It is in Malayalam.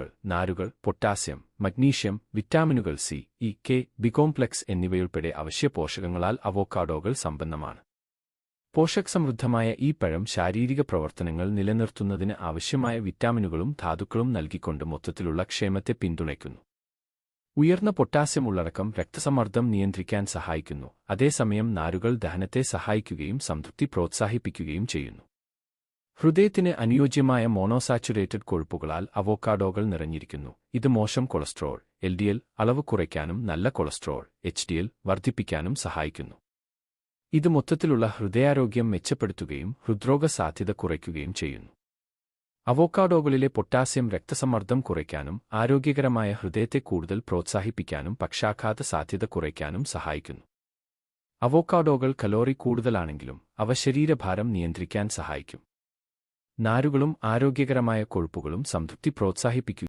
കൊഴുപ്പുകൾ, നാരുകൾ, പൊട്ടാസ്യം, മഗ്നീഷ്യം, വിറ്റാമിനുകൾ C, E, K, B complex എന്നിവയുൾപ്പെടെ അവശ്യ പോഷകങ്ങളാൽ അവോക്കാഡോകൾ സമ്പന്നമാണ്. പോഷകസമൃദ്ധമായ ഈ പഴം ശാരീരിക പ്രവർത്തനങ്ങൾ നിലനിർത്തുന്നതിന് ആവശ്യമായ വിറ്റാമിനുകളും ധാതുക്കളും നൽകിക്കൊണ്ട് മൊത്തത്തിലുള്ള ക്ഷേമത്തെ പിന്തുണയ്ക്കുന്നു. ഉയർന്ന പൊട്ടാസ്യം ഉള്ളടക്കം രക്തസമ്മർദ്ദം നിയന്ത്രിക്കാൻ സഹായിക്കുന്നു, അതേസമയം നാരുകൾ ദഹനത്തെ സഹായിക്കുകയും സംതൃപ്തി പ്രോത്സാഹിപ്പിക്കുകയും ചെയ്യുന്നു. ഹൃദയത്തിന് അനുയോജ്യമായ മോണോസാച്ചുറേറ്റഡ് കൊഴുപ്പുകളാൽ അവോക്കാഡോകൾ നിറഞ്ഞിരിക്കുന്നു. ഇത് മോശം കൊളസ്ട്രോൾ (LDL) അളവ് കുറയ്ക്കാനും നല്ല കൊളസ്ട്രോൾ (HDL) വർദ്ധിപ്പിക്കാനും സഹായിക്കുന്നു. ഇത് മൊത്തത്തിലുള്ള ഹൃദയാരോഗ്യം മെച്ചപ്പെടുത്തുകയും ഹൃദ്രോഗ സാധ്യത കുറയ്ക്കുകയും ചെയ്യുന്നു. അവോക്കാഡോകളിലെ പൊട്ടാസ്യം രക്തസമ്മർദ്ദം കുറയ്ക്കാനും ആരോഗ്യകരമായ ഹൃദയത്തെ കൂടുതൽ പ്രോത്സാഹിപ്പിക്കാനും പക്ഷാഘാത സാധ്യത കുറയ്ക്കാനും സഹായിക്കുന്നു. അവോക്കാഡോകൾ കലോറി കൂടുതലാണെങ്കിലും അവ ശരീരഭാരം നിയന്ത്രിക്കാൻ സഹായിക്കും. നാരുകളും ആരോഗ്യകരമായ കൊഴുപ്പുകളും സംതൃപ്തി പ്രോത്സാഹിപ്പിക്കും.